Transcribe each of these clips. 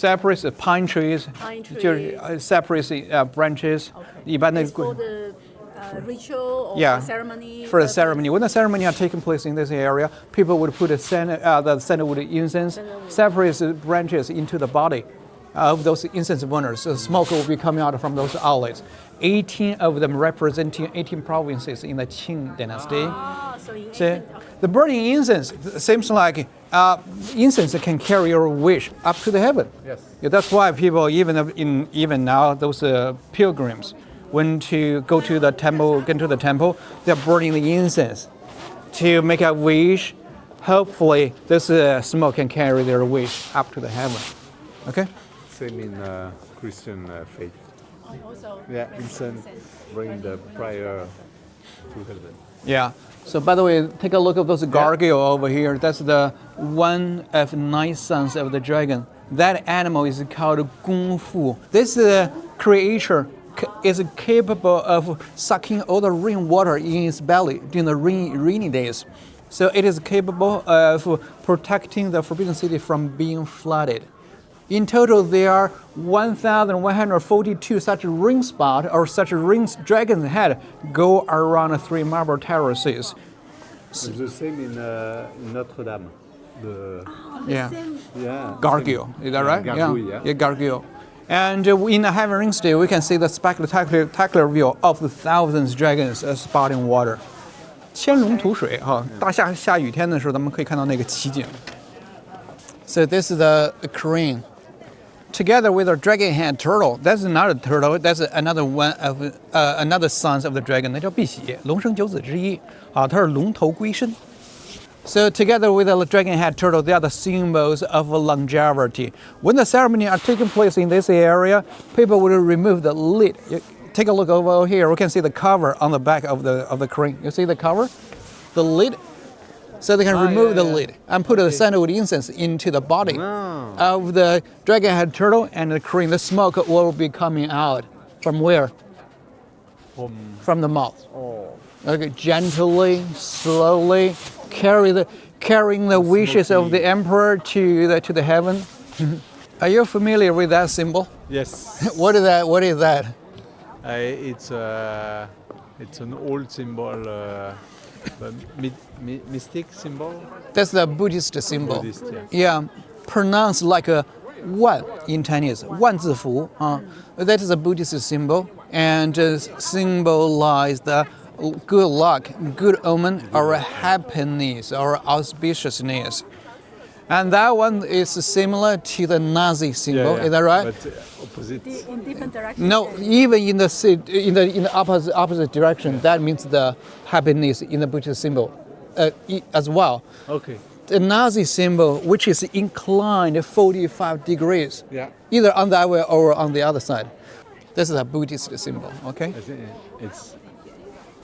Cypress pine trees， 就是 cypress branches， 一般的。 For the ritual or Yeah, ceremony. for the ceremony. When the ceremony are taking place in this area, people would put the sandalwood incense, cypress branches into the body of those incense burners. So smoke will be coming out from those outlets. 18 of them representing 18 provinces in the Qing dynasty. So the burning incense seems like incense can carry your wish up to the heaven. Yes. Yeah, that's why people even now those pilgrims when to go to the temple, they're burning the incense to make a wish. Hopefully, this smoke can carry their wish up to the heaven. Okay. Same in Christian faith. Also, Yeah, incense bring the prayer to heaven. Yeah. So by the way, take a look at those gargoyle over here. That's the one of 9 sons of the dragon. That animal is called Kung Fu. This creature is capable of sucking all the rainwater in its belly during the rainy days. So it is capable of protecting the Forbidden City from being flooded. In total, there are 1,142 such ring spots or such dragon head go around 3 marble terraces. It's the same in Notre Dame. Gargoyle, is that right? Gargoyle, yeah, gargoyle. And in the Heaven Ring State, we can see the spectacular view of the thousands dragons spouting water. 千龙吐水哈，大下雨天的时候，咱们可以看到那个奇景。So this is the crane, together with a dragon head turtle. That's not a turtle. That's another one of another sons of the dragon. 那叫碧玺，龙生九子之一啊，它是龙头龟身。So together with the dragon head turtle, they are the symbols of longevity. When the ceremony are taking place in this area, people will remove the lid. Take a look over here. We can see the cover on the back of the crane. You see the cover? The lid? So they can remove the lid and put the sandalwood incense into the body of the dragon head turtle and the crane. The smoke will be coming out from where? From the mouth. Okay, gently, slowly, carrying the wishes of the emperor to the heaven. Are you familiar with that symbol? Yes. What is that? What is that? It's an old symbol, mystic symbol. That's the Buddhist symbol. Buddhist, yeah. Pronounced like a 万 in Chinese, 万字符. That is a Buddhist symbol and symbolize the good luck, good omen, or happiness, or auspiciousness. And that one is similar to the Nazi symbol, is that right? But opposite. in different directions. No, even in the opposite direction, that means the happiness in the Buddhist symbol as well. Okay. The Nazi symbol, which is inclined 45 degrees, either on that way or on the other side. This is a Buddhist symbol, okay?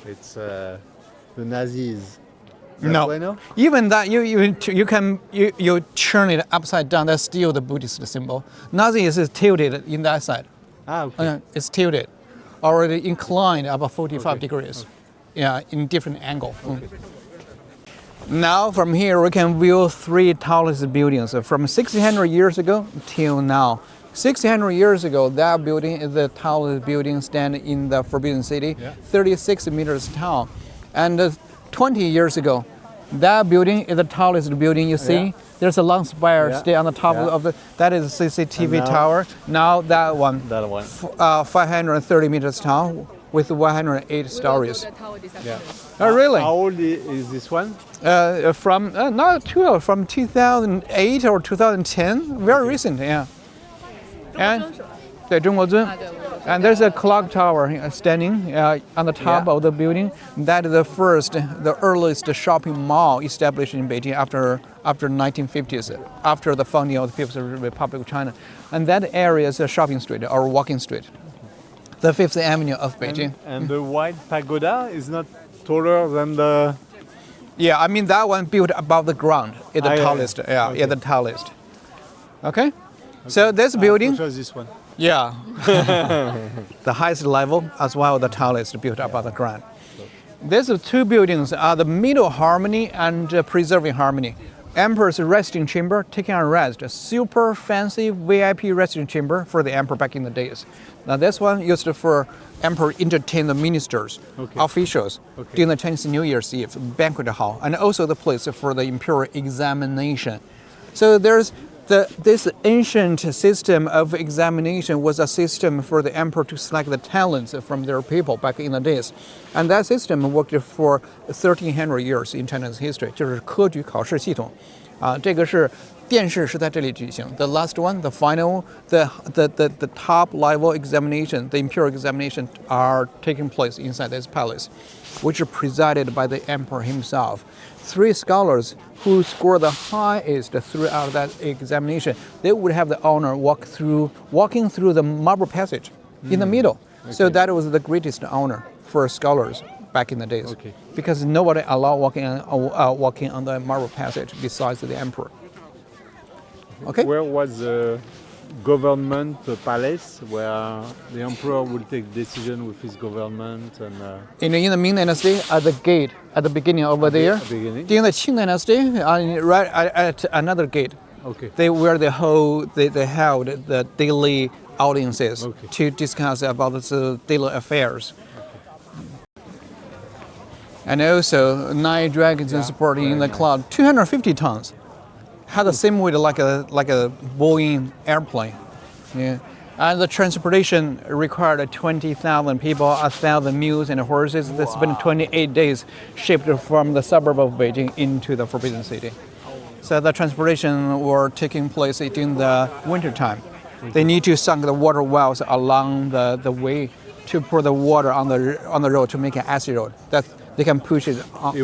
It's the Nazis. No, even that you turn it upside down. That's still the Buddhist symbol. Nazi is tilted in that side. Okay. It's tilted, already inclined about 45 degrees. Yeah, in different angle. Okay. Now from here we can view 3 tallest buildings from 1600 years ago till now. 1600 years ago, that building is the tallest building standing in the Forbidden City, 36 meters tall. And 20 years ago, that building is the tallest building you see. There's a long spire still on the top of that is a CCTV tower. Now that one, 530 meters tall with 108 stories. Oh, really? How old is this one? From 2008 or 2010, very recent, yeah. And 对，中国尊. And there's a clock tower standing on the top of the building. That is the earliest shopping mall established in Beijing after 1950s, after the founding of the People's Republic of China. And that area is a shopping street or walking street, the 5th Avenue of Beijing. And the white pagoda is not taller than the... Yeah, I mean that one built above the ground is the tallest. Yeah, okay. The tallest. Okay? So this building... Which was this one? Yeah. The highest level as well the tallest built above the ground. These 2 buildings are the middle harmony and preserving harmony. Emperor's resting chamber, taking a rest, a super fancy VIP resting chamber for the emperor back in the days. Now this one used for emperor entertain the ministers, officials during the Chinese New Year's Eve banquet hall, and also the place for the imperial examination. So there's this ancient system of examination was a system for the emperor to select the talents from their people back in the days. And that system worked for 1300 years in China's history. 就是科举考试系统，这个是殿试是在这里举行。The last one, the final, the top level examination, the imperial examination are taking place inside this palace, which is presided by the emperor himself. 3 scholars who score the highest throughout that examination, they would have the honor walking through the marble passage in the middle. So that was the greatest honor for scholars back in the days, because nobody allowed walking on the marble passage besides the emperor. Okay. Where was the government palace where the emperor would take decision with his government and in the Ming Dynasty, at the gate at the beginning over there. beginning? During the Qing Dynasty, right at another gate. Okay. They held the daily audiences to discuss about the daily affairs. And also 9 dragons supporting in the cloud, 250 tons. Had the same weight like a Boeing airplane. Yeah. And the transportation required 20,000 people, 1,000 mules and horses. They spent 28 days shipped from the suburb of Beijing into the Forbidden City. So the transportation were taking place during the winter time. They need to sunk the water wells along the way to pour the water on the road to make an acid road that they can push it on.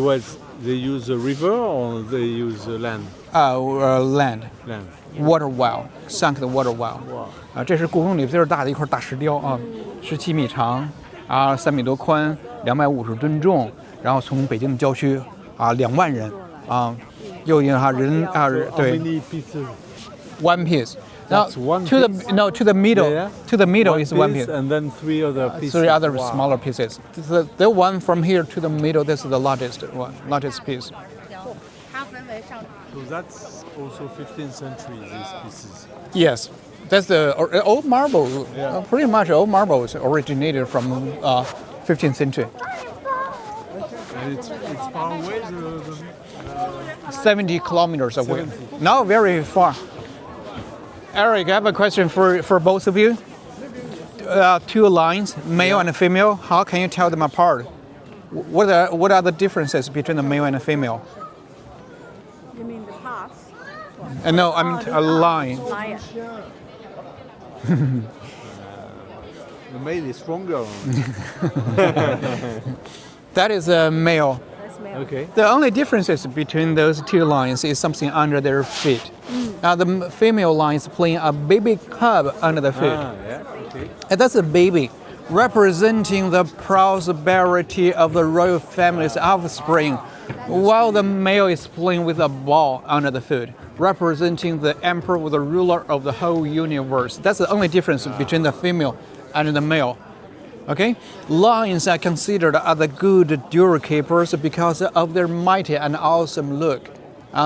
They use a river or they use land? Land. Land. Water well, sunk the water well. 这是故宫里最大的一块大石雕啊，17米长，3米多宽，250吨重，然后从北京的郊区2万人又因为人对 How many pieces? one piece. Now That's one to piece? the middle, Yeah. to the middle is one piece piece. and then 3 other pieces. 3 other Wow. smaller pieces. The one from here to the middle, this is the largest one, largest piece. So that's also 15th century, these pieces. Yes, that's the old marble. Yeah. Pretty much old marbles originated from 15th century. And it's far away, 70 kilometers away. 70. Not very far. Eric, I have a question for both of you. 2 lines, male and female. How can you tell them apart? What are the differences between the male and the female? You mean the path? No, I mean a line. Lion. the male is stronger. That is a male. That's male. Okay. The only differences between those 2 lines is something under their feet. Now the female line is playing a baby cub under the feet. Yeah, okay. And that's a baby, representing the prosperity of the royal family's offspring, while the male is playing with a ball under the foot, representing the emperor or the ruler of the whole universe. That's the only difference between the female and the male. Okay? Lions are considered as the good duel keepers because of their mighty and awesome look.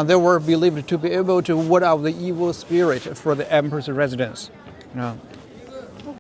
They were believed to be able to ward off the evil spirit for the emperor's residence.